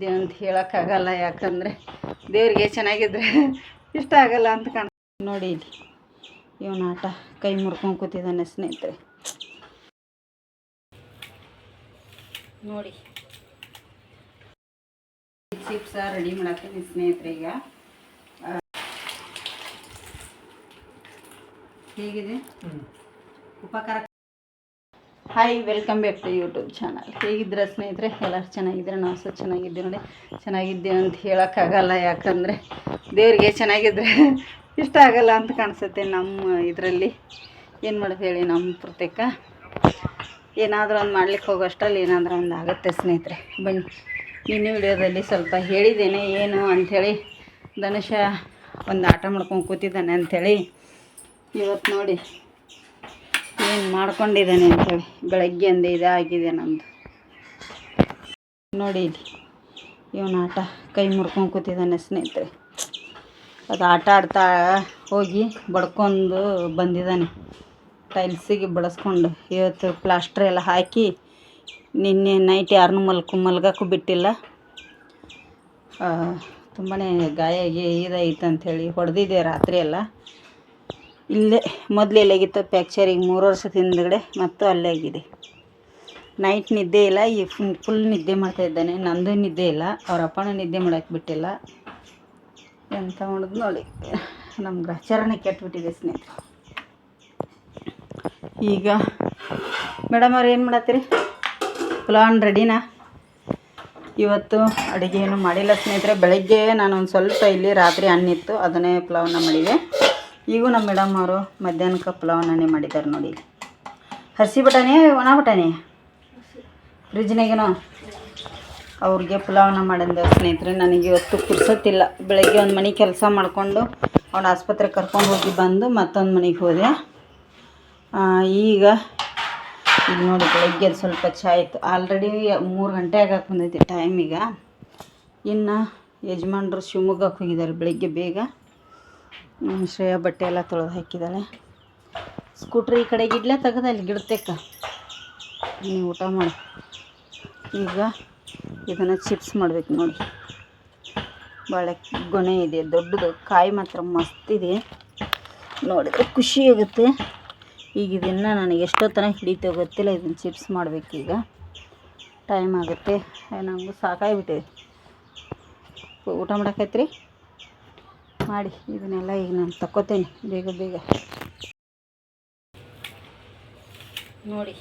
ಚೆನ್ನಾಗಿದ್ದೇವೆ ಅಂತ ಹೇಳೋಕ್ಕಾಗಲ್ಲ, ಯಾಕಂದರೆ ದೇವರಿಗೆ ಚೆನ್ನಾಗಿದ್ದರೆ ಇಷ್ಟ ಆಗಲ್ಲ ಅಂತ ಕಾಣ್ತದೆ. ನೋಡಿ ಇಲ್ಲಿ ಇವನ ಆಟ ಕೈ ಮುರ್ಕೊಂಡು ಕೂತಿದ್ದಾನೆ ಸ್ನೇಹಿತರೆ. ನೋಡಿ ಚಿಪ್ಸ ರೆಡಿ ಮಾಡತ್ತೀನಿ ಸ್ನೇಹಿತರೆ. ಈಗ ಹೇಗಿದೆ ಉಪಕಾರ. Hi, welcome back to YouTube channel. ಹೇಗಿದ್ದೀರಾ ಸ್ನೇಹಿತರೆ? ಎಲ್ಲರೂ ಚೆನ್ನಾಗಿದ್ದೀರಾ? ನಾವು ಸಹ ಚೆನ್ನಾಗಿದ್ದೀವಿ. ನೋಡಿ ಚೆನ್ನಾಗಿದ್ದೇವೆ ಅಂತ ಹೇಳೋಕ್ಕಾಗಲ್ಲ, ಯಾಕಂದರೆ ದೇವರಿಗೆ ಚೆನ್ನಾಗಿದ್ದರೆ ಇಷ್ಟ ಆಗಲ್ಲ ಅಂತ ಕಾಣಿಸುತ್ತೆ. ನಮ್ಮ ಇದರಲ್ಲಿ ಏನು ಮಾಡೋದು ಹೇಳಿ, ನಮ್ಮ ಪ್ರತ್ಯೇಕ ಏನಾದರೂ ಒಂದು ಮಾಡ್ಲಿಕ್ಕೆ ಹೋಗೋ ಅಷ್ಟರಲ್ಲಿ ಏನಾದರೂ ಒಂದು ಆಗುತ್ತೆ ಸ್ನೇಹಿತರೆ. ಬನ್ನಿ, ನಿನ್ನೆ ವಿಡಿಯೋದಲ್ಲಿ ಸ್ವಲ್ಪ ಹೇಳಿದ್ದೇನೆ ಏನು ಅಂಥೇಳಿ. ಧನುಷ ಒಂದು ಆಟ ಮಾಡ್ಕೊಂಡು ಕೂತಿದ್ದಾನೆ ಅಂಥೇಳಿ. ಇವತ್ತು ನೋಡಿ ಏನು ಮಾಡ್ಕೊಂಡಿದ್ದಾನೆ ಅಂಥೇಳಿ. ಬೆಳಗ್ಗೆಯಿಂದ ಇದಾಗಿದೆ ನಮ್ಮದು. ನೋಡಿ ಇಲ್ಲಿ ಇವನ ಆಟ ಕೈ ಮುರ್ಕೊಂಡು ಕೂತಿದ್ದಾನೆ ಸ್ನೇಹಿತರೆ. ಅದು ಆಟ ಆಡ್ತಾ ಹೋಗಿ ಬಡ್ಕೊಂಡು ಬಂದಿದ್ದಾನೆ, ಟೈಲ್ಸಿಗೆ ಬಡಿಸ್ಕೊಂಡು. ಇವತ್ತು ಪ್ಲಾಸ್ಟರ್ ಎಲ್ಲ ಹಾಕಿ ನಿನ್ನೆ ನೈಟ್ ಯಾರನ್ನೂ ಮಲ್ಗೋಕ್ಕೂ ಬಿಟ್ಟಿಲ್ಲ. ತುಂಬಾ ಗಾಯ ಇದಾಯಿತು ಅಂಥೇಳಿ ಹೊಡೆದಿದ್ದೆ ರಾತ್ರಿ ಎಲ್ಲ. ಇಲ್ಲೇ ಮೊದಲು ಎಲ್ಲಾಗಿತ್ತು ಫ್ಯಾಕ್ಚರಿಗೆ 3 ವರ್ಷದ ಹಿಂದುಗಡೆ, ಮತ್ತು ಅಲ್ಲೇ ಆಗಿದೆ. ನೈಟ್ ನಿದ್ದೆ ಇಲ್ಲ, ಈ ಫುಲ್ ನಿದ್ದೆ ಮಾಡ್ತಾಯಿದ್ದಾನೆ. ನಂದು ನಿದ್ದೆ ಇಲ್ಲ, ಅವ್ರ ಅಪ್ಪನ ನಿದ್ದೆ ಮಾಡೋಕ್ಕೆ ಬಿಟ್ಟಿಲ್ಲ. ಎಂತ ಮಾಡೋದು ನೋಡಿ, ನಮ್ಮ ಗ್ರಹಚಾರನೇ ಕೆಟ್ಟುಬಿಟ್ಟಿದೆ ಸ್ನೇಹಿತರೆ. ಈಗ ಮೇಡಮ್ ಅವ್ರು ಏನು ಮಾಡತ್ತೀರಿ? ಪ್ಲಾನ್ ರೆಡಿನಾ? ಇವತ್ತು ಅಡುಗೆ ಏನು ಮಾಡಿಲ್ಲ ಸ್ನೇಹಿತರೆ. ಬೆಳಗ್ಗೆ ನಾನು ಒಂದು ಸ್ವಲ್ಪ ಇಲ್ಲಿ ರಾತ್ರಿ ಅನ್ನಿತ್ತು, ಅದನ್ನೇ ಪಲಾವನ್ನ ಮಾಡಿದೆ. ಈಗೂ ನಮ್ಮ ಮೇಡಮ್ ಅವರು ಮಧ್ಯಾಹ್ನಕ್ಕೆ ಪಲಾವನ್ನೇ ಮಾಡಿದ್ದಾರೆ. ನೋಡಿ, ಹಸಿ ಬಟಾಣಿ ಒಣ ಬಟಾಣಿ ಫ್ರಿಜ್ನಾಗೇನೋ ಅವ್ರಿಗೆ ಪಲಾವನ್ನ ಮಾಡಿದ್ದೆ ಸ್ನೇಹಿತರೆ. ನನಗೆ ಇವತ್ತು ಪುರ್ಸೊತ್ತಿಲ್ಲ. ಬೆಳಗ್ಗೆ ಒಂದು ಮನೆ ಕೆಲಸ ಮಾಡಿಕೊಂಡು ಅವ್ನ ಆಸ್ಪತ್ರೆಗೆ ಕರ್ಕೊಂಡು ಹೋಗಿ ಬಂದು ಮತ್ತೊಂದು ಮನೆಗೆ ಹೋದೆ. ಈಗ ನೋಡಿ ಬೆಳಗ್ಗೆ ಸ್ವಲ್ಪ ಚಾಯ್ ಆಯಿತು. ಆಲ್ರೆಡಿ 3 ಗಂಟೆ ಆಗಕ್ಕೆ ಬಂದೈತಿ ಟೈಮ್. ಈಗ ಇನ್ನು ಯಜಮಾನ್ರು ಶಿವಮೊಗ್ಗಕ್ಕೆ ಹೋಗಿದ್ದಾರೆ ಬೆಳಗ್ಗೆ ಬೇಗ. ಶ್ರೇಯಾ ಬಟ್ಟೆ ಎಲ್ಲ ತೊಳೆದು ಹಾಕಿದ್ದಾಳೆ. ಸ್ಕೂಟ್ರ್ ಈ ಕಡೆಗೆ ಇಡ್ಲೇ ತೆಗೆದ ಅಲ್ಲಿ ಗಿಡತೆಕ್ಕ ನೀವು ಊಟ ಮಾಡಿ. ಈಗ ಇದನ್ನು ಚಿಪ್ಸ್ ಮಾಡಬೇಕು. ನೋಡಿ, ಬಾಳೆ ಗೊನೆ ಇದೆ ದೊಡ್ಡದು, ಕಾಯಿ ಮಾತ್ರ ಮಸ್ತಿದೆ. ನೋಡಿದ್ರೆ ಖುಷಿ ಆಗುತ್ತೆ. ಈಗ ಇದನ್ನು ನನಗೆ ಎಷ್ಟೋ ತನಕ ಹಿಡಿತೋ ಗೊತ್ತಿಲ್ಲ. ಇದನ್ನು ಚಿಪ್ಸ್ ಮಾಡಬೇಕು. ಈಗ ಟೈಮ್ ಆಗುತ್ತೆ, ನನಗೂ ಸಾಕಾಗಿಬಿಟ್ಟಿದೆ. ಊಟ ಮಾಡೋಕ್ಕೈತ್ರಿ ಮಾಡಿ. ಇದನ್ನೆಲ್ಲ ಈಗ ನಾನು ತಕ್ಕೋತೇನೆ ಬೇಗ ಬೇಗ. ನೋಡಿ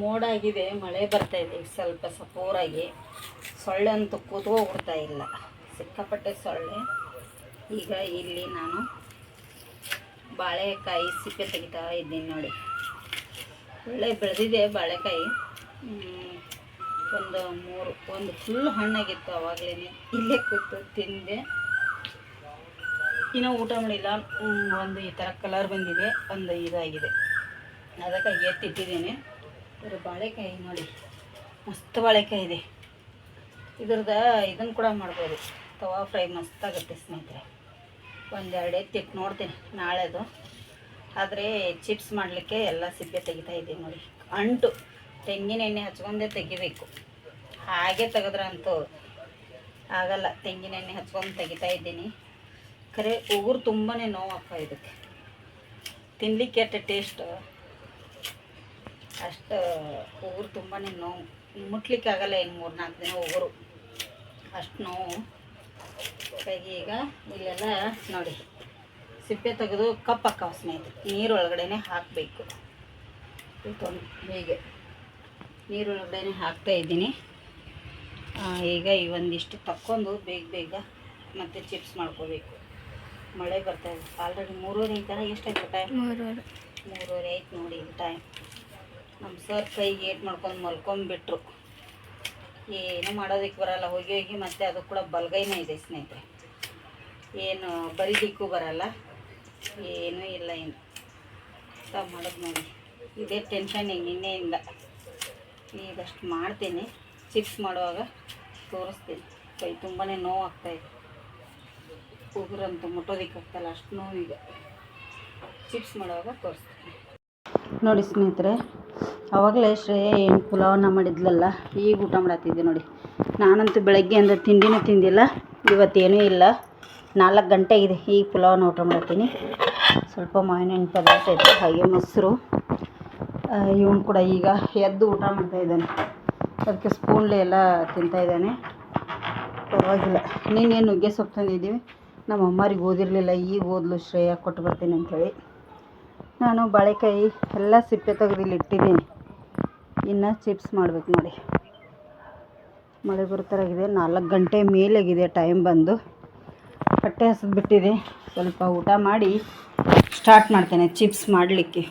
ಮೋಡ ಆಗಿದೆ, ಮಳೆ ಬರ್ತಾಯಿದೆ ಈಗ ಸ್ವಲ್ಪ ಸಪೋರಾಗಿ. ಸೊಳ್ಳೆ ಅಂತೂ ಕೂತ್ಕೋಗ್ಬಿಡ್ತಾ ಇಲ್ಲ, ಸಿಕ್ಕಾಪಟ್ಟೆ ಸೊಳ್ಳೆ. ಈಗ ಇಲ್ಲಿ ನಾನು ಬಾಳೆಕಾಯಿ ಸಿಪ್ಪೆ ತೆಗಿತಾ ಇದ್ದೀನಿ. ನೋಡಿ, ಒಳ್ಳೆ ಬೆಳೆದಿದೆ ಬಾಳೆಕಾಯಿ. ಒಂದು ಫುಲ್ ಹಣ್ಣಾಗಿತ್ತು. ಆವಾಗಲೇ ಇಲ್ಲೇ ಕೂತು ತಿಂದೆ. ಇನ್ನೂ ಊಟ ಮಾಡಿಲ್ಲ. ಒಂದು ಈ ಥರ ಕಲರ್ ಬಂದಿದೆ, ಒಂದು ಇದಾಗಿದೆ, ಅದಕ್ಕೆ ಎತ್ತಿಟ್ಟಿದ್ದೇನೆ. ಇದ್ರ ಬಾಳೆಕಾಯಿ ನೋಡಿ ಮಸ್ತ್ ಬಾಳೆಕಾಯಿ ಇದೆ. ಇದನ್ನು ಕೂಡ ಮಾಡ್ಬೋದು, ತವಾ ಫ್ರೈ ಮಸ್ತಾಗುತ್ತೆ ಸ್ನೇಹಿತರೆ. 1-2 ಎತ್ತಿಟ್ಟು ನೋಡ್ತೀನಿ ನಾಳೆದು. ಆದರೆ ಚಿಪ್ಸ್ ಮಾಡಲಿಕ್ಕೆ ಎಲ್ಲ ಸಿಪ್ಪೆ ತೆಗಿತಾ ಇದ್ದೀನಿ. ನೋಡಿ, ಅಂಟು ತೆಂಗಿನ ಎಣ್ಣೆ ಹಚ್ಕೊಂಡೇ ತೆಗಿಬೇಕು. ಹಾಗೆ ತೆಗೆದ್ರಂತೂ ಆಗಲ್ಲ. ತೆಂಗಿನ ಎಣ್ಣೆ ಹಚ್ಕೊಂಡು ತೆಗಿತಾ ಇದ್ದೀನಿ. ಖರೆ ಉಗುರು ತುಂಬಾ ನೋವಪ್ಪ ಇದಕ್ಕೆ. ತಿನ್ನಲಿಕ್ಕೆ ಎಷ್ಟು ಟೇಸ್ಟ್, ಅಷ್ಟು ಉಗುರು ತುಂಬಾ ನೋವು. ಮುಟ್ಲಿಕ್ಕೆ ಆಗಲ್ಲ. ಇನ್ನು 3-4 ದಿನ ಉಗುರು ಅಷ್ಟು ನೋವು ಕೈಗೆ. ಈಗ ಇಲ್ಲೆಲ್ಲ ನೋಡಿ ಸಿಪ್ಪೆ ತೆಗೆದು ಕಪ್ ಹಾಕವು ಸ್ನೇಹಿತರೆ. ನೀರೊಳಗಡೆ ಹಾಕಬೇಕು. ಹೀಗೆ ನೀರೊಳಗಡೆ ಹಾಕ್ತಾಯಿದ್ದೀನಿ. ಈಗ ಒಂದಿಷ್ಟು ತಕ್ಕೊಂಡು ಬೇಗ ಬೇಗ ಮತ್ತೆ ಚಿಪ್ಸ್ ಮಾಡ್ಕೋಬೇಕು. ಮಳೆ ಬರ್ತಾಯಿದೆ. ಆಲ್ರೆಡಿ 3:30 ಐತಲ್ಲ. ಎಷ್ಟಾಯ್ತು ಟೈಮ್? 3:30 ಆಯ್ತು ನೋಡಿ ಈಗ ಟೈಮ್. ನಮ್ಮ ಸರ್ ಕೈಗೆ ಏಟ್ ಮಾಡ್ಕೊಂಡು ಮಲ್ಕೊಂಡ್ಬಿಟ್ರು. ಏನು ಮಾಡೋದಕ್ಕೆ ಬರಲ್ಲ. ಹೋಗಿ ಹೋಗಿ ಮತ್ತೆ ಅದು ಕೂಡ ಬಲಗೈನೇ ಇದೆ ಸ್ನೇಹಿತರೆ. ಏನು ಬರೀಲಿಕ್ಕೂ ಬರಲ್ಲ, ಏನೂ ಇಲ್ಲ. ಏನು ಮಾಡೋದು ನೋಡಿ, ಇದೇ ಟೆನ್ಷನ್ ಈಗ ನಿನ್ನೆಯಿಂದ. ಈಗಷ್ಟು ಮಾಡ್ತೀನಿ. ಚಿಪ್ಸ್ ಮಾಡುವಾಗ ತೋರಿಸ್ತೀನಿ. ಕೈ ತುಂಬಾ ನೋವು ಆಗ್ತಾಯಿದೆ. ಉಗುರಂತೂ ಮುಟ್ಟೋದಕ್ಕೆ ಆಗ್ತಾಯಿಲ್ಲ, ಅಷ್ಟು ನೋವು. ಈಗ ಚಿಪ್ಸ್ ಮಾಡುವಾಗ ತೋರಿಸ್ತೀನಿ ನೋಡಿ ಸ್ನೇಹಿತರೆ. ಆವಾಗಲೇ ಶ್ರೇಯ ಏನು ಪುಲಾವನ್ನ ಮಾಡಿದ್ಲಲ್ಲ, ಈಗ ಊಟ ಮಾಡತ್ತಿದ್ದೆ ನೋಡಿ. ನಾನಂತೂ ಬೆಳಗ್ಗೆಯಿಂದ ತಿಂಡಿನೂ ತಿಂದಿಲ್ಲ, ಇವತ್ತೇನೂ ಇಲ್ಲ. 4 ಗಂಟೆ ಆಗಿದೆ, ಈಗ ಪುಲಾವನ್ನ ಊಟ ಮಾಡ್ತೀನಿ. ಸ್ವಲ್ಪ ಮಾವಿನ ಹಣ್ಣು ಪದಾರ್ಥ ಇತ್ತು, ಹಾಗೆ ಮೊಸರು. ಇವನು ಕೂಡ ಈಗ ಎದ್ದು ಊಟ ಮಾಡ್ತಾಯಿದ್ದಾನೆ, ಅದಕ್ಕೆ ಸ್ಪೂನ್ಲೆ ಎಲ್ಲ ತಿಂತಾಯಿದ್ದಾನೆ. ಪರವಾಗಿಲ್ಲ. ನೀನೇನು ನುಗ್ಗೆ ಸೊಪ್ಪು ತಂದಿದ್ದೀವಿ, ನಮ್ಮ ಅಮ್ಮರಿಗೆ ಓದಿರಲಿಲ್ಲ, ಈಗ ಓದಲು ಶ್ರೇಯ ಕೊಟ್ಟು ಬರ್ತೀನಿ ಅಂಥೇಳಿ. ನಾನು ಬಾಳೆಕಾಯಿ ಎಲ್ಲ ಸಿಪ್ಪೆ ತೆಗೆದಿಲ್ಲಿ ಇಟ್ಟಿದ್ದೀನಿ. ಇನ್ನು ಚಿಪ್ಸ್ ಮಾಡಬೇಕು ನೋಡಿ. ಮಳೆ ಬರುತ್ತರಾಗಿದೆ, 4 ಗಂಟೆ ಮೇಲಾಗಿದೆ ಟೈಮ್ ಬಂದು. ಹೊಟ್ಟೆ ಹಸಿದು ಬಿಟ್ಟಿದೆ. ಸ್ವಲ್ಪ ಊಟ ಮಾಡಿ ಸ್ಟಾರ್ಟ್ ಮಾಡ್ತೇನೆ ಚಿಪ್ಸ್ ಮಾಡಲಿಕ್ಕೆ.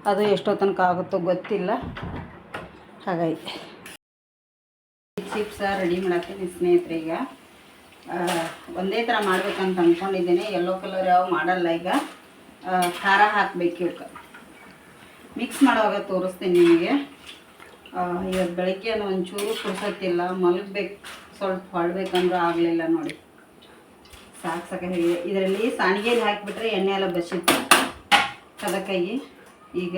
ಅದು ಎಷ್ಟೋ ತನಕ ಆಗುತ್ತೋ ಗೊತ್ತಿಲ್ಲ. ಹಾಗಾಗಿ ಚಿಪ್ಸ್ ರೆಡಿ ಮಾಡತ್ತೀನಿ ಸ್ನೇಹಿತರೆ. ಈಗ ಒಂದೇ ಥರ ಮಾಡ್ಬೇಕಂತ ಅಂದ್ಕೊಂಡಿದ್ದೇನೆ. ಯೆಲ್ಲೋ ಕಲರ್ ಯಾವ ಮಾಡಲ್ಲ. ಈಗ ಖಾರ ಹಾಕಬೇಕು. ಇವಕ್ಕೆ ಮಿಕ್ಸ್ ಮಾಡುವಾಗ ತೋರಿಸ್ತೀನಿ ನಿಮಗೆ. ಇವತ್ತು ಬೆಳಗ್ಗೆ ಒಂಚೂರು ಪುರ್ಸತ್ತಿಲ್ಲ, ಮಲಗಬೇಕು, ಸ್ವಲ್ಪ ಹೊಳ್ಬೇಕಂದ್ರೂ ಆಗಲಿಲ್ಲ ನೋಡಿ. ಸಾಕು ಹೇಳಿ. ಇದರಲ್ಲಿ ಸಾಣಿಗೆಯಲ್ಲಿ ಹಾಕಿಬಿಟ್ರೆ ಎಣ್ಣೆ ಎಲ್ಲ ಬಸಿತ್ತು ಅದಕ್ಕಾಗಿ. ಈಗ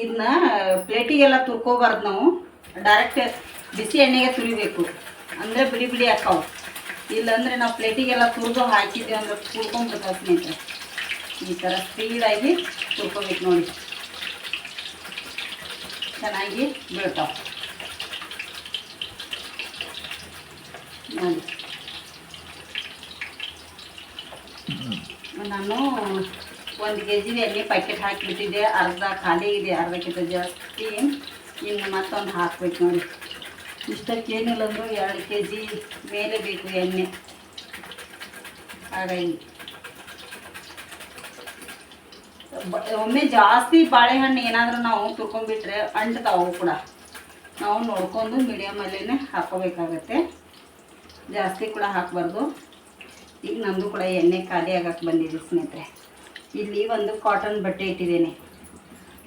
ಇದನ್ನ ಪ್ಲೇಟಿಗೆಲ್ಲ ತುರ್ಕೋಬಾರ್ದು ನಾವು, ಡೈರೆಕ್ಟ್ ಬಿಸಿ ಎಣ್ಣೆಗೆ ತುರಿಬೇಕು, ಅಂದರೆ ಬಿಡಿ ಬಿಡಿ ಹಾಕಾವು. ಇಲ್ಲಾಂದರೆ ನಾವು ಪ್ಲೇಟಿಗೆಲ್ಲ ತುರಿದು ಹಾಕಿದ್ವಿ ಅಂದ್ರೆ ತುರ್ಕೊಂಡ್ಬಿಡ್ತಾವೆ ಸ್ನೇಹಿತರೆ. ಈ ಥರ ಸ್ಪೀಡಾಗಿ ತುರ್ಕೋಬೇಕು ನೋಡಿ, ಚೆನ್ನಾಗಿ ಬೀಳ್ತಾವೆ ನೋಡಿ. ನಾನು 1 kg ಎಣ್ಣೆ ಪ್ಯಾಕೆಟ್ ಹಾಕಿಬಿಟ್ಟಿದ್ದೆ, ಅರ್ಧ ಖಾಲಿ ಇದೆ, ಅರ್ಧಕ್ಕಿಂತ ಜಾಸ್ತಿ. ಇನ್ನು ಮತ್ತೊಂದು ಹಾಕ್ಬೇಕು ನೋಡಿ. ಇಷ್ಟಕ್ಕೇನಿಲ್ಲ ಅಂದರೂ 2 kg ಮೇಲೆ ಬೇಕು ಎಣ್ಣೆ. ಹಾಗಾಗಿ ಒಮ್ಮೆ ಜಾಸ್ತಿ ಬಾಳೆಹಣ್ಣು ಏನಾದರೂ ನಾವು ತುರ್ಕೊಂಡ್ಬಿಟ್ರೆ ಅಂಟ್ತಾವು ಕೂಡ. ನಾವು ನೋಡ್ಕೊಂಡು ಮೀಡಿಯಮಲ್ಲೇ ಹಾಕ್ಕೋಬೇಕಾಗತ್ತೆ, ಜಾಸ್ತಿ ಕೂಡ ಹಾಕಬಾರ್ದು. ಈಗ ನಂದು ಕೂಡ ಎಣ್ಣೆ ಖಾಲಿ ಆಗಕ್ಕೆ ಬಂದಿದೆ ಸ್ನೇಹಿತರೆ. ಇಲ್ಲಿ ಒಂದು ಕಾಟನ್ ಬಟ್ಟೆ ಇಟ್ಟಿದ್ದೇನೆ.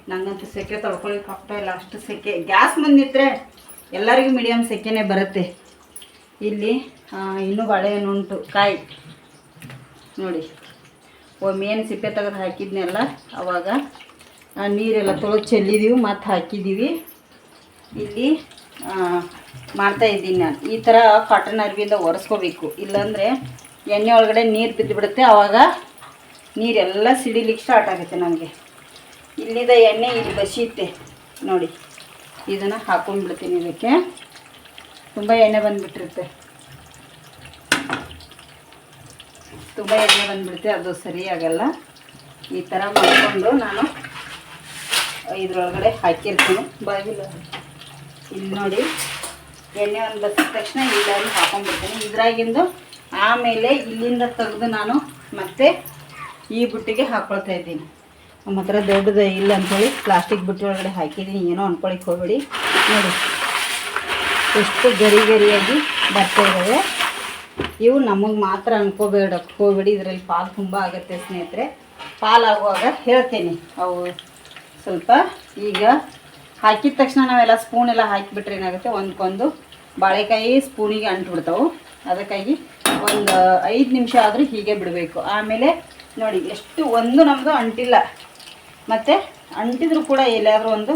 ನನಗಂತೂ ಸೆಕೆ ತೊಳ್ಕೊಳಿಕ್ಕೆ ಆಗ್ತಾ ಇಲ್ಲ, ಅಷ್ಟು ಸೆಕೆ. ಗ್ಯಾಸ್ ಬಂದಿದ್ರೆ ಎಲ್ಲರಿಗೂ ಮೀಡಿಯಮ್ ಸೆಕೆನೇ ಬರುತ್ತೆ. ಇಲ್ಲಿ ಇನ್ನೂ ಬಾಳೆಹಣ್ಣು ಉಂಟು, ಕಾಯಿ ನೋಡಿ. ಒಮ್ಮೇನು ಸಿಪ್ಪೆ ತೆಗೆದು ಹಾಕಿದ್ನೆಲ್ಲ ಆವಾಗ ನೀರೆಲ್ಲ ತೊಳೆದು ಚೆಲ್ಲಿದ್ದೀವಿ, ಮತ್ತು ಹಾಕಿದ್ದೀವಿ. ಇಲ್ಲಿ ಮಾಡ್ತಾಯಿದ್ದೀನಿ ನಾನು. ಈ ಥರ ಕಾಟನ್ ಅರ್ಬಿಯಿಂದ ಒರೆಸ್ಕೋಬೇಕು, ಇಲ್ಲಾಂದರೆ ಎಣ್ಣೆ ಒಳಗಡೆ ನೀರು ಬಿದ್ದುಬಿಡುತ್ತೆ. ಆವಾಗ ನೀರೆಲ್ಲ ಸಿಡಿಲಿಕ್ಕೆ ಸ್ಟಾರ್ಟ್ ಆಗುತ್ತೆ ನನಗೆ. ಇಲ್ಲಿದ ಎಣ್ಣೆ ಇಲ್ಲಿ ಬಸಿಯುತ್ತೆ ನೋಡಿ. ಇದನ್ನು ಹಾಕೊಂಡ್ಬಿಡ್ತೀನಿ. ಇದಕ್ಕೆ ತುಂಬ ಎಣ್ಣೆ ಬಂದುಬಿಟ್ಟಿರುತ್ತೆ, ತುಂಬ ಎಣ್ಣೆ ಬಂದುಬಿಡುತ್ತೆ, ಅದು ಸರಿಯಾಗಲ್ಲ. ಈ ಥರ ಮಾಡಿಕೊಂಡು ನಾನು ಇದ್ರೊಳಗಡೆ ಹಾಕಿರ್ತೀನಿ. ಬಾಗಿಲು ಇಲ್ಲಿ ನೋಡಿ, ಎಣ್ಣೆ ಒಂದು ಬಸಿದ ತಕ್ಷಣ ಇಲ್ಲಾಗಿ ಹಾಕೊಂಡ್ಬಿಡ್ತೀನಿ ಇದ್ರಾಗಿಂದು. ಆಮೇಲೆ ಇಲ್ಲಿಂದ ತೆಗೆದು ನಾನು ಮತ್ತೆ ಈ ಬುಟ್ಟಿಗೆ ಹಾಕ್ಕೊಳ್ತಾ ಇದ್ದೀನಿ. ನಮ್ಮ ಹತ್ರ ದೊಡ್ಡದು ಇಲ್ಲ ಅಂಥೇಳಿ ಪ್ಲಾಸ್ಟಿಕ್ ಬುಟ್ಟಿ ಒಳಗಡೆ ಹಾಕಿದ್ದೀನಿ. ಏನೋ ಅಂದ್ಕೊಳಿಕ್ಕೆ ಹೋಗಬೇಡಿ ನೋಡಿ, ಎಷ್ಟು ಗರಿಯಾಗಿ ಬರ್ತಾ ಇದ್ದಾವೆ. ಇವು ನಮಗೆ ಮಾತ್ರ ಹೋಗಬೇಡಿ, ಇದರಲ್ಲಿ ಪಾಲು ತುಂಬ ಆಗುತ್ತೆ ಸ್ನೇಹಿತರೆ. ಪಾಲಾಗುವಾಗ ಹೇಳ್ತೇನೆ. ಅವು ಸ್ವಲ್ಪ ಈಗ ಹಾಕಿದ ತಕ್ಷಣ ನಾವೆಲ್ಲ ಸ್ಪೂನೆಲ್ಲ ಹಾಕಿಬಿಟ್ರೆ ಏನಾಗುತ್ತೆ, ಒಂದಕ್ಕೊಂದು ಬಾಳೆಕಾಯಿ ಸ್ಪೂನಿಗೆ ಅಂಟ್ಬಿಡ್ತಾವೆ. ಅದಕ್ಕಾಗಿ ಒಂದು 5 ನಿಮಿಷ ಆದರೂ ಹೀಗೆ ಬಿಡಬೇಕು. ಆಮೇಲೆ ನೋಡಿ ಎಷ್ಟು ಒಂದು ನಮ್ಮದು ಅಂಟಿಲ್ಲ, ಮತ್ತು ಅಂಟಿದ್ರು ಕೂಡ ಎಲ್ಲಾದರೂ ಒಂದು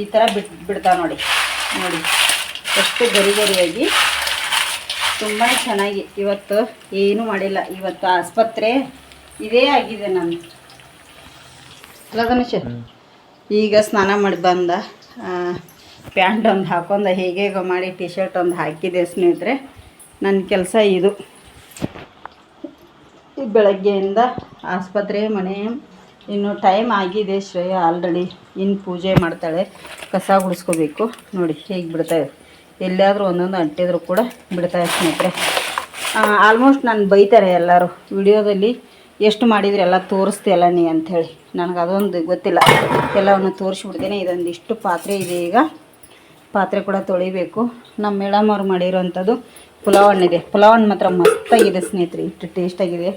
ಈ ಥರ ಬಿಡ್ತಾವೆ ನೋಡಿ. ನೋಡಿ ಎಷ್ಟು ಗರಿಯಾಗಿ, ತುಂಬಾ ಚೆನ್ನಾಗಿ. ಇವತ್ತು ಏನೂ ಮಾಡಿಲ್ಲ, ಇವತ್ತು ಆಸ್ಪತ್ರೆ ಇದೇ ಆಗಿದೆ ನಾನು. ಅಲ್ಲ ಗಣೇಶ, ಈಗ ಸ್ನಾನ ಮಾಡಿ ಬಂದ, ಪ್ಯಾಂಟ್ ಒಂದು ಹಾಕೊಂಡ, ಹೇಗೆ ಮಾಡಿ ಟಿ ಶರ್ಟ್ ಒಂದು ಹಾಕಿದೆ ಸ್ನೇಹಿತರೆ. ನನ್ನ ಕೆಲಸ ಇದು. ಈ ಬೆಳಗ್ಗೆಯಿಂದ ಆಸ್ಪತ್ರೆ, ಮನೆ. ಇನ್ನು ಟೈಮ್ ಆಗಿದೆ. ಶ್ರೇಯ ಆಲ್ರೆಡಿ ಇನ್ನು ಪೂಜೆ ಮಾಡ್ತಾಳೆ, ಕಸ ಗುಡಿಸ್ಕೋಬೇಕು ನೋಡಿ ಹೇಗೆ ಬಿಡ್ತಾವೆ. ಎಲ್ಲಾದರೂ ಒಂದೊಂದು ಅಂಟಿದ್ರು ಕೂಡ ಬಿಡ್ತಾವೆ ಸ್ನೇಹಿತರೆ. ಆಲ್ಮೋಸ್ಟ್ ನಾನು ಬೈತಾರೆ ಎಲ್ಲರೂ, ವಿಡಿಯೋದಲ್ಲಿ ಎಷ್ಟು ಮಾಡಿದರೆ ಎಲ್ಲ ತೋರಿಸ್ತೀಯಲ್ಲ ನೀ ಅಂಥೇಳಿ. ನನಗೆ ಅದೊಂದು ಗೊತ್ತಿಲ್ಲ, ಎಲ್ಲವನ್ನು ತೋರಿಸ್ಬಿಡ್ತೇನೆ. ಇದೊಂದಿಷ್ಟು ಪಾತ್ರೆ ಇದೆ, ಈಗ ಪಾತ್ರೆ ಕೂಡ ತೊಳಿಬೇಕು. ನಮ್ಮ ಮೇಡಮ್ ಅವ್ರು ಮಾಡಿರೋವಂಥದ್ದು ಪುಲಾವ್ ಹಣ್ಣಿದೆ. ಪುಲಾವ್ ಹಣ್ಣು ಮಾತ್ರ ಮಸ್ತಾಗಿದೆ ಸ್ನೇಹಿತರೆ, ಇಷ್ಟು ಟೇಸ್ಟಾಗಿದೆ.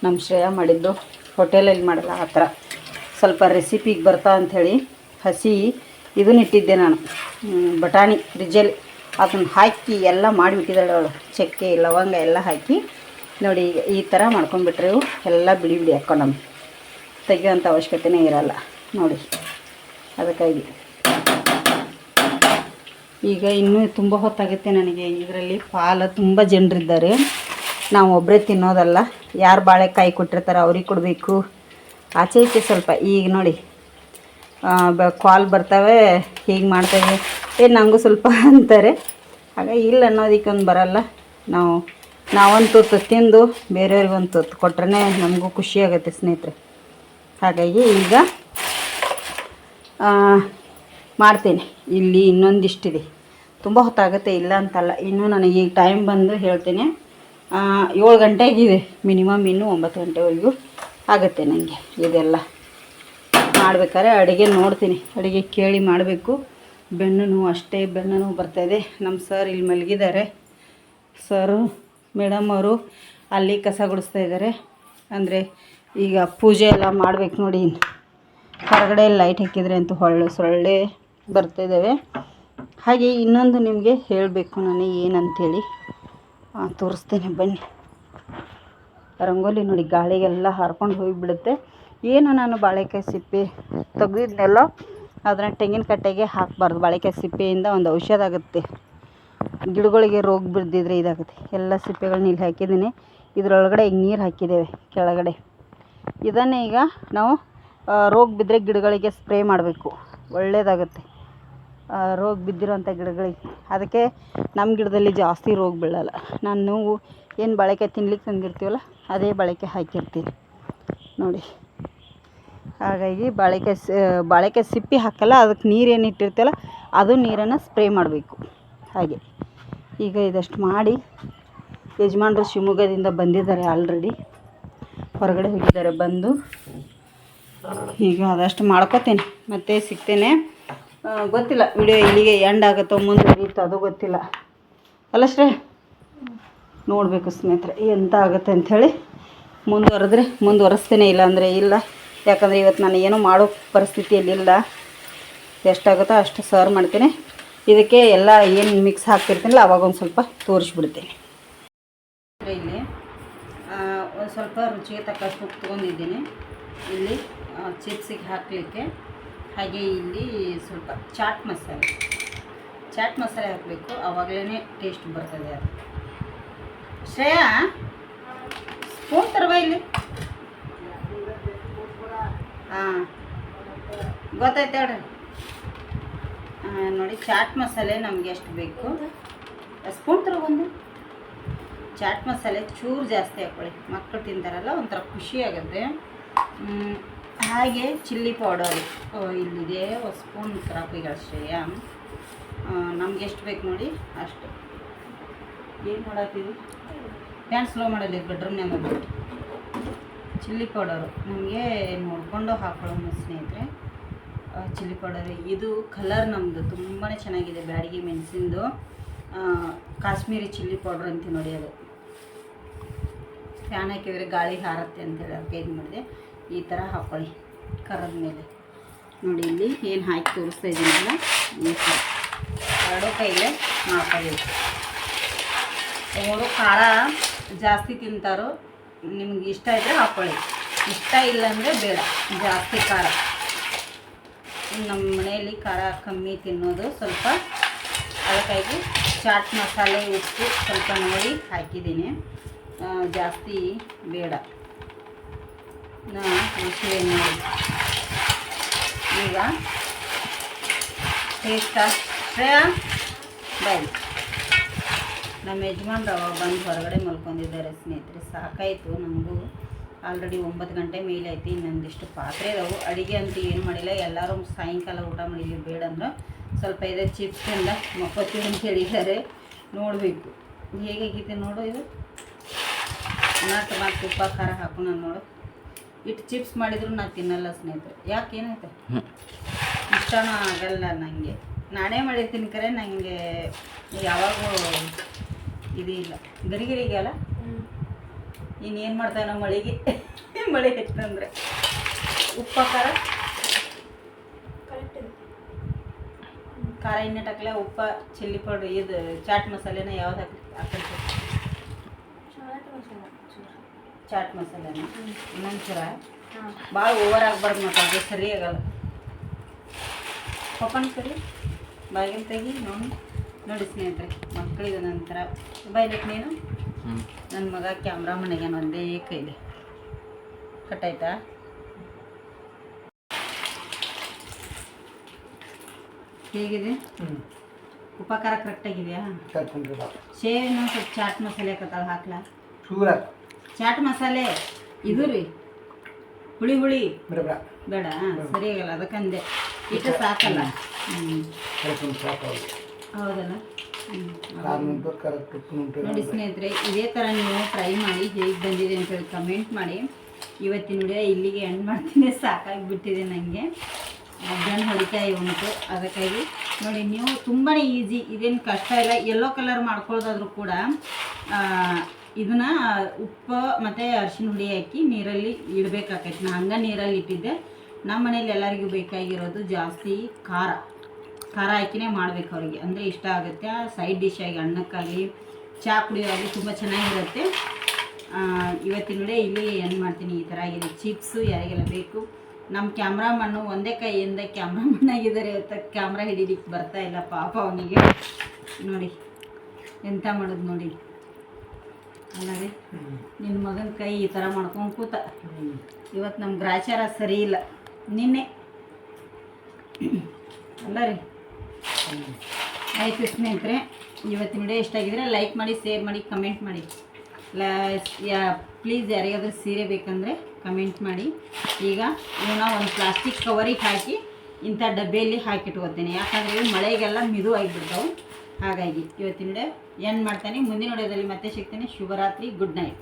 ನಮ್ಮ ಶ್ರೇಯ ಮಾಡಿದ್ದು, ಹೋಟೆಲಲ್ಲಿ ಮಾಡಲ್ಲ ಆ ಥರ. ಸ್ವಲ್ಪ ರೆಸಿಪಿಗೆ ಬರ್ತಾ ಅಂಥೇಳಿ ಹಸಿ ಇದನ್ನ ಇಟ್ಟಿದ್ದೆ ನಾನು, ಬಟಾಣಿ ಫ್ರಿಜ್ಜಲ್ಲಿ. ಅದನ್ನು ಹಾಕಿ ಎಲ್ಲ ಮಾಡಿಬಿಟ್ಟಿದ್ದಾಳೆ ಅವಳು. ಚಕ್ಕೆ ಲವಂಗ ಎಲ್ಲ ಹಾಕಿ ನೋಡಿ. ಈ ಥರ ಮಾಡ್ಕೊಂಡ್ಬಿಟ್ರೆ ಇವು ಎಲ್ಲ ಬಿಡಿ ಬಿಡಿ ಹಾಕ್ಕೊಂಡು ನಮ್ಗೆ ತೆಗಿಯೋಂಥ ಅವಶ್ಯಕತೆನೇ ಇರಲ್ಲ ನೋಡಿ. ಅದಕ್ಕಾಗಿ ಈಗ ಇನ್ನೂ ತುಂಬ ಹೊತ್ತಾಗುತ್ತೆ ನನಗೆ. ಇದರಲ್ಲಿ ಪಾಲು ತುಂಬ ಜನರಿದ್ದಾರೆ, ನಾವು ಒಬ್ಬರೇ ತಿನ್ನೋದಲ್ಲ, ಯಾರು ಬಾಳೆಕಾಯಿ ಕೊಟ್ಟಿರ್ತಾರೆ ಅವ್ರಿಗೆ ಕೊಡಬೇಕು. ಆಚೆ ಈಚೆ ಸ್ವಲ್ಪ ಈಗ ನೋಡಿ ಕಾಲ್ ಬರ್ತವೆ, ಹೀಗೆ ಮಾಡ್ತೇವೆ, ನನಗೂ ಸ್ವಲ್ಪ ಅಂತಾರೆ. ಹಾಗಾಗಿ ಇಲ್ಲ ಅನ್ನೋದಕ್ಕೊಂದು ಬರಲ್ಲ. ನಾವೊಂದು ತುತ್ತು ತಿಂದು ಬೇರೆಯವ್ರಿಗೆ ಒಂದು ತುತ್ತು ಕೊಟ್ರೆ ನಮಗೂ ಖುಷಿಯಾಗುತ್ತೆ ಸ್ನೇಹಿತರೆ. ಹಾಗಾಗಿ ಈಗ ಮಾಡ್ತೀನಿ. ಇಲ್ಲಿ ಇನ್ನೊಂದಿಷ್ಟಿದೆ, ತುಂಬ ಹೊತ್ತಾಗುತ್ತೆ, ಇಲ್ಲ ಅಂತಲ್ಲ. ಇನ್ನೂ ನನಗೆ ಈಗ ಟೈಮ್ ಬಂದು ಹೇಳ್ತೀನಿ 7 ಗಂಟೆಗಿದೆ ಮಿನಿಮಮ್, ಇನ್ನೂ 9 ಗಂಟೆವರೆಗೂ ಆಗುತ್ತೆ ನನಗೆ ಇದೆಲ್ಲ ಮಾಡ್ಬೇಕಾದ್ರೆ. ಅಡುಗೆ ನೋಡ್ತೀನಿ, ಅಡುಗೆ ಕೇಳಿ ಮಾಡಬೇಕು. ಬೆನ್ನು ನೋವು ಅಷ್ಟೇ, ಬೆನ್ನು ನೋವು ಬರ್ತಾಯಿದೆ. ನಮ್ಮ ಸರ್ ಇಲ್ಲಿ ಮಲಗಿದ್ದಾರೆ. ಸರು ಮೇಡಮ್ ಅವರು ಅಲ್ಲಿ ಕಸ ಗುಡಿಸ್ತಾ ಇದ್ದಾರೆ. ಅಂದರೆ ಈಗ ಪೂಜೆ ಎಲ್ಲ ಮಾಡಬೇಕು ನೋಡಿ. ಹೊರಗಡೆ ಲೈಟ್ ಹಾಕಿದರೆ ಅಂತೂ ಸೊಳ್ಳೆ ಬರ್ತಾಯಿದ್ದಾವೆ. ಹಾಗೆ ಇನ್ನೊಂದು ನಿಮಗೆ ಹೇಳಬೇಕು ನಾನು ಏನಂತೇಳಿ ತೋರಿಸ್ತೇನೆ ಬನ್ನಿ. ರಂಗೋಲಿ ನೋಡಿ ಗಾಳಿಗೆಲ್ಲ ಹಾರ್ಕೊಂಡು ಹೋಗಿಬಿಡುತ್ತೆ. ಏನು ನಾನು ಬಾಳೆಕಾಯಿ ಸಿಪ್ಪೆ ತೆಗೆದಿದ್ನೆಲ್ಲ ಅದನ್ನು ತೆಂಗಿನ ಕಟ್ಟೆಗೆ ಹಾಕಬಾರ್ದು. ಬಾಳೆಕಾಯಿ ಸಿಪ್ಪೆಯಿಂದ ಒಂದು ಔಷಧ ಆಗುತ್ತೆ, ಗಿಡಗಳಿಗೆ ರೋಗ ಬಿದ್ದಿದ್ರೆ ಇದಾಗುತ್ತೆ. ಎಲ್ಲ ಸಿಪ್ಪೆಗಳನ್ನ ಇಲ್ಲಿ ಹಾಕಿದ್ದೀನಿ. ಇದರೊಳಗಡೆ ಈಗ ನೀರು ಹಾಕಿದ್ದೇವೆ ಕೆಳಗಡೆ. ಇದನ್ನೇ ಈಗ ನಾವು ರೋಗ ಬಿದ್ದರೆ ಗಿಡಗಳಿಗೆ ಸ್ಪ್ರೇ ಮಾಡಬೇಕು, ಒಳ್ಳೆಯದಾಗುತ್ತೆ ರೋಗ ಬಿದ್ದಿರೋಂಥ ಗಿಡಗಳಿಗೆ. ಅದಕ್ಕೆ ನಮ್ಮ ಗಿಡದಲ್ಲಿ ಜಾಸ್ತಿ ರೋಗ ಬೀಳಲ್ಲ. ನಾನು ಏನು ಬಾಳೆಕಾಯಿ ತಿನ್ಲಿಕ್ಕೆ ತಂದಿರ್ತೀವಲ್ಲ ಅದೇ ಬಾಳೆಕಾಯಿ ಹಾಕಿರ್ತೀನಿ ನೋಡಿ. ಹಾಗಾಗಿ ಬಾಳೆಕಾಯಿ ಸಿಪ್ಪೆ ಹಾಕಲ್ಲ, ಅದಕ್ಕೆ ನೀರೇನು ಇಟ್ಟಿರ್ತೀವಲ್ಲ ಅದು ನೀರನ್ನು ಸ್ಪ್ರೇ ಮಾಡಬೇಕು. ಹಾಗೆ ಈಗ ಇದಷ್ಟು ಮಾಡಿ ಯಜಮಾನರು ಶಿವಮೊಗ್ಗದಿಂದ ಬಂದಿದ್ದಾರೆ, ಆಲ್ರೆಡಿ ಹೊರಗಡೆ ಹೋಗಿದ್ದಾರೆ. ಬಂದು ಈಗ ಅದಷ್ಟು ಮಾಡ್ಕೋತೇನೆ, ಮತ್ತೆ ಸಿಗ್ತೇನೆ. ಗೊತ್ತಿಲ್ಲ ವಿಡಿಯೋ ಇಲ್ಲಿಗೆ ಎಂಡ್ ಆಗುತ್ತೋ ಮುಂದುವರಿಯುತ್ತೋ ಅದು ಗೊತ್ತಿಲ್ಲ ಅಲ್ಲಷ್ಟೇ. ನೋಡಬೇಕು ಸ್ನೇಹಿತರೆ ಎಂತ ಆಗುತ್ತೆ ಅಂಥೇಳಿ. ಮುಂದುವರಿಸ್ತೇನೆ, ಇಲ್ಲಾಂದರೆ ಇಲ್ಲ. ಯಾಕಂದರೆ ಇವತ್ತು ನಾನು ಏನೂ ಮಾಡೋ ಪರಿಸ್ಥಿತಿಯಲ್ಲಿಲ್ಲ. ಎಷ್ಟಾಗುತ್ತೋ ಅಷ್ಟು ಸರ್ವ್ ಮಾಡ್ತೇನೆ. ಇದಕ್ಕೆ ಎಲ್ಲ ಏನು ಮಿಕ್ಸ್ ಹಾಕ್ತಿರ್ತೀನಲ್ಲ ಅವಾಗ ಒಂದು ಸ್ವಲ್ಪ ತೋರಿಸ್ಬಿಡ್ತೇನೆ. ಇಲ್ಲಿ ಒಂದು ಸ್ವಲ್ಪ ರುಚಿಗೆ ತಕ್ಕಷ್ಟು ಉಪ್ಪು ತೊಗೊಂಡಿದ್ದೀನಿ. ಇಲ್ಲಿ ಚಿಪ್ಸಿಗೆ ಹಾಕಲಿಕ್ಕೆ. ಹಾಗೆ ಇಲ್ಲಿ ಸ್ವಲ್ಪ ಚಾಟ್ ಮಸಾಲೆ ಹಾಕಬೇಕು, ಆವಾಗಲೇ ಟೇಸ್ಟ್ ಬರ್ತದೆ ಅದು. ಶ್ರೇಯಾ ಸ್ಪೂನ್ ತರವ ಇಲ್ಲಿ. ಹಾಂ ಗೊತ್ತಾಯ್ತು ಹೇಳ್ರಿ. ನೋಡಿ ಚಾಟ್ ಮಸಾಲೆ ನಮಗೆ ಎಷ್ಟು ಬೇಕು ಸ್ಪೂನ್ ಥರ ಒಂದು. ಚಾಟ್ ಮಸಾಲೆ ಚೂರು ಜಾಸ್ತಿ ಹಾಕ್ಕೊಳ್ಳಿ, ಮಕ್ಕಳು ತಿಂತಾರಲ್ಲ ಒಂಥರ ಖುಷಿ ಆಗುತ್ತೆ. ಹಾಗೆ ಚಿಲ್ಲಿ ಪೌಡರು ಇಲ್ಲಿದೆ, ಒಂದು ಸ್ಪೂನ್ ಹಾಕಿ ಶ್ರೇಯ. ನಮ್ಗೆ ಎಷ್ಟು ಬೇಕು ನೋಡಿ ಅಷ್ಟು. ಏನು ಮಾಡತ್ತೀವಿ, ಫ್ಯಾನ್ ಸ್ಲೋ ಮಾಡಲಿ ಬೆಡ್ರೂಮ್ನಾಗ. ಚಿಲ್ಲಿ ಪೌಡರು ನಮಗೆ ನೋಡಿಕೊಂಡು ಹಾಕೊಳ್ಳೋಣ ಸ್ನೇಹಿತರೆ. ಚಿಲ್ಲಿ ಪೌಡರ್ ಇದು ಕಲರ್ ನಮ್ಮದು ತುಂಬಾ ಚೆನ್ನಾಗಿದೆ. ಬ್ಯಾಡಗಿ ಮೆಣಸಿಂದು ಕಾಶ್ಮೀರಿ ಚಿಲ್ಲಿ ಪೌಡ್ರ್ ಅಂತೀವಿ ನೋಡಿ. ಅದು ಫ್ಯಾನ್ ಹಾಕಿದರೆ ಗಾಳಿ ಹಾರತ್ತೆ ಅಂತೇಳಿ ಅದಕ್ಕೆ ಇದು ಮಾಡಿದೆ. ಈ ಥರ ಹಾಕ್ಕೊಳ್ಳಿ ಕರದ ಮೇಲೆ. ನೋಡಿ ಇಲ್ಲಿ ಏನು ಹಾಕಿ ತೋರಿಸ್ತಾ ಇದ್ದೀನಲ್ಲ, ಈ ಥರ ಎರಡೂ ಕೈಲೇ ಮಾಡ್ಕೋಬೇಕು. ಅವರು ಖಾರ ಜಾಸ್ತಿ ತಿಂತಾರೋ, ನಿಮ್ಗೆ ಇಷ್ಟ ಇದ್ದರೆ ಹಾಕ್ಕೊಳ್ಳಿ, ಇಷ್ಟ ಇಲ್ಲಾಂದರೆ ಬೇಡ. ಜಾಸ್ತಿ ಖಾರ ನಮ್ಮ ಮನೆಯಲ್ಲಿ ಖಾರ ಕಮ್ಮಿ ತಿನ್ನೋದು ಸ್ವಲ್ಪ, ಅದಕ್ಕಾಗಿ ಚಾಟ್ ಮಸಾಲೆ ಉಪ್ಪು ಸ್ವಲ್ಪ ನೋಡಿ ಹಾಕಿದ್ದೀನಿ, ಜಾಸ್ತಿ ಬೇಡ. ರುಚಿ ನೋಡಿ ಈಗ ಟೇಸ್ಟಾ ಶ್ರೇಯಾ ಬಾಯ್. ನಮ್ಮ ಯಜಮಾನ್ರು ಅವಾಗ ಬಂದು ಹೊರಗಡೆ ಮಲ್ಕೊಂಡಿದ್ದಾರೆ ಸ್ನೇಹಿತರೆ. ಸಾಕಾಯಿತು ನಮಗೂ, ಆಲ್ರೆಡಿ 9 ಗಂಟೆ ಮೇಲೆ ಐತಿ. ಇನ್ನೊಂದಿಷ್ಟು ಪಾತ್ರೆ ಇದಾವೆ. ಅಡುಗೆ ಅಂತ ಏನು ಮಾಡಿಲ್ಲ, ಎಲ್ಲರೂ ಸಾಯಂಕಾಲ ಊಟ ಮಾಡಿಲ್ಲ ಬೇಡ ಅಂದ್ರೆ ಸ್ವಲ್ಪ ಇದೆ ಚಿಪ್ಸಿಂದ ಮಕ್ಕೋತೀವಿ ಅಂತ ಹೇಳಿದ್ದಾರೆ. ನೋಡಬೇಕು ಹೇಗಾಗಿದೆ ನೋಡು. ಇದು ನಟ್ಟು ಮತ್ತು ತುಪ್ಪ ಖಾರ ಹಾಕು. ನಾನು ನೋಡು ಇಟ್ಟು ಚಿಪ್ಸ್ ಮಾಡಿದ್ರು ನಾನು ತಿನ್ನಲ್ಲ ಸ್ನೇಹಿತರೆ. ಯಾಕೆ ಏನಾಯ್ತು ಇಷ್ಟನೂ ಆಗಲ್ಲ ನನಗೆ. ನಾನೇ ಮಾಡಿರ್ತೀನಿ ಕರೆ, ನನಗೆ ಯಾವಾಗೂ ಇದು ಇಲ್ಲ. ಗರಿಗರಿಗೆ ಅಲ್ಲ, ಇನ್ನೇನು ಮಾಡ್ತಾವೆ ನಮ್ಮ ಮಳೆಗೆ ಮಳೆ ಹೆಚ್ಚಂದರೆ. ಉಪ್ಪ ಖಾರ ಇನ್ನೆಟ್ಟು ಹಾಕಲ, ಉಪ್ಪ ಚಿಲ್ಲಿ ಪೌಡ್ರ್ ಇದು ಚಾಟ್ ಮಸಾಲೆನ ಯಾವ್ದು ಹಾಕಿ ಚಾಟ್ ಮಸಾಲೆನ ಇನ್ನೊಂದು ಚೂರ ಭಾಳ ಓವರ್ ಆಗಬಾರ್ದು ಮತ್ತು ಅದು ಸರಿ ಆಗಲ್ಲ. ಪಪ್ಪನ ಕಡೆ ಬಾಗಿಲು ತೆಗಿ ನೋಡಿ ಸ್ನೇಹಿತರೆ, ಮಕ್ಕಳಿಗೆ ನಂತರ ಬಾಯ್ಲಿಕ್ಕೆ ನೀನು ನನ್ನ ಮಗ ಕ್ಯಾಮ್ರಾ ಮನೆಗೆ ಒಂದೇ ಕೈಲಿ ಕಟ್ಟಾಯ್ತಾ. ಹೇಗಿದೆ ಉಪಕಾರ ಕರೆಕ್ಟಾಗಿದೆಯಾ? ಶೇವಿನ ಸ್ವಲ್ಪ ಚಾಟ್ ಮಸಾಲೆ ಹಾಕತ್ತಾಳ, ಹಾಕ್ಲಾ? ಚಾಟ್ ಮಸಾಲೆ ಇದು ರೀ, ಹುಳಿ ಹುಳಿ ಬೇಡ, ಸರಿ ಆಗಲ್ಲ, ಅದಕ್ಕಂದೆ ಇಟ್ಟು ಸಾಕಲ್ಲ. ಹೌದಲ್ಲ. ನೋಡಿ ಸ್ನೇಹಿತರೆ, ಇದೇ ಥರ ನೀವು ಟ್ರೈ ಮಾಡಿ, ಹೇಗೆ ಬಂದಿದೆ ಅಂತೇಳಿ ಕಮೆಂಟ್ ಮಾಡಿ. ಇವತ್ತಿನ ವಿಡಿಯೋ ಇಲ್ಲಿಗೆ ಎಂಡ್ ಮಾಡ್ತೀನಿ, ಸಾಕಾಗಿಬಿಟ್ಟಿದೆ ನನಗೆ. ಮಧ್ಯಾಹ್ನ ಹೊಡಿತಾಯಿ ಉಂಟು, ಅದಕ್ಕಾಗಿ ನೋಡಿ ನೀವು ತುಂಬಾ ಈಸಿ, ಇದೇನು ಕಷ್ಟ ಇಲ್ಲ. ಯೆಲ್ಲೋ ಕಲರ್ ಮಾಡ್ಕೊಳ್ಳೋದಾದ್ರೂ ಕೂಡ ಇದನ್ನು ಉಪ್ಪು ಮತ್ತು ಅರಿಶಿನ ಹುಡಿ ಹಾಕಿ ನೀರಲ್ಲಿ ಇಡಬೇಕಾಗೈತೆ. ನಾನು ಹಂಗೆ ನೀರಲ್ಲಿ ಇಟ್ಟಿದ್ದೆ. ನಮ್ಮ ಮನೇಲಿ ಎಲ್ಲರಿಗೂ ಬೇಕಾಗಿರೋದು ಜಾಸ್ತಿ ಖಾರ ಹಾಕಿನೇ ಮಾಡ್ಬೇಕು ಅವರಿಗೆ, ಅಂದರೆ ಇಷ್ಟ ಆಗುತ್ತೆ. ಸೈಡ್ ಡಿಶ್ ಆಗಿ ಅನ್ನಕ್ಕಾಗಲಿ ಚಹಾ ಕುಡಿಯೋವಾಗಲಿ ತುಂಬ ಚೆನ್ನಾಗಿರುತ್ತೆ. ಇವತ್ತಿನ ವಿಡಿಯೋ ಇಲ್ಲಿ ಏನು ಮಾಡ್ತೀನಿ, ಈ ಥರ ಆಗಿದೆ. ಚಿಪ್ಸು ಯಾರಿಗೆಲ್ಲ ಬೇಕು. ನಮ್ಮ ಕ್ಯಾಮ್ರಾಮನ್ನು ಒಂದೇ ಕೈಯಿಂದ ಕ್ಯಾಮ್ರಾಮನ್ ಆಗಿದ್ದಾರೆ, ಇವತ್ತು ಕ್ಯಾಮ್ರಾ ಹಿಡಿಲಿಕ್ಕೆ ಬರ್ತಾ ಇಲ್ಲ ಪಾಪ ಅವನಿಗೆ. ನೋಡಿ ಎಂತ ಮಾಡೋದು ನೋಡಿ, ಅಲ್ಲ ರೀ, ನಿನ್ನ ಮಗನ ಕೈ ಈ ಥರ ಮಾಡ್ಕೊಂಡು ಕೂತ. ಇವತ್ತು ನಮ್ಮ ಗ್ರಾಚಾರ ಸರಿ ಇಲ್ಲ, ನಿನ್ನೆ ಅಲ್ಲ ರೀ. ಆಯಿತು ಸ್ನೇಹಿತರೆ, ಇವತ್ತಿನ ವಿಡಿಯೋ ಇಷ್ಟ ಆಗಿದ್ರೆ ಲೈಕ್ ಮಾಡಿ, ಶೇರ್ ಮಾಡಿ, ಕಮೆಂಟ್ ಮಾಡಿ. ಪ್ಲೀಸ್ ಯಾರಿಗಾದ್ರೂ ಸೀರೆ ಬೇಕಂದರೆ ಕಮೆಂಟ್ ಮಾಡಿ. ಈಗ ಇವನ್ನ ಒಂದು ಪ್ಲಾಸ್ಟಿಕ್ ಕವರಿಗೆ ಹಾಕಿ ಇಂಥ ಡಬ್ಬಿಯಲ್ಲಿ ಹಾಕಿಟ್ಕೋತೀನಿ, ಯಾಕಂದರೆ ಇವು ಮಳೆಗೆಲ್ಲ ಮಿದು ಆಗಿಬಿಡ್ತಾವೆ. ಹಾಗಾಗಿ ಇವತ್ತಿನ ವಿಡಿಯೋ ಎಂಡ್ ಮಾಡ್ತಾನೆ. ಮುಂದಿನ ವಿಡಿಯೋದಲ್ಲಿ ಮತ್ತೆ ಸಿಗ್ತೇನೆ. ಶುಭರಾತ್ರಿ, ಗುಡ್ ನೈಟ್.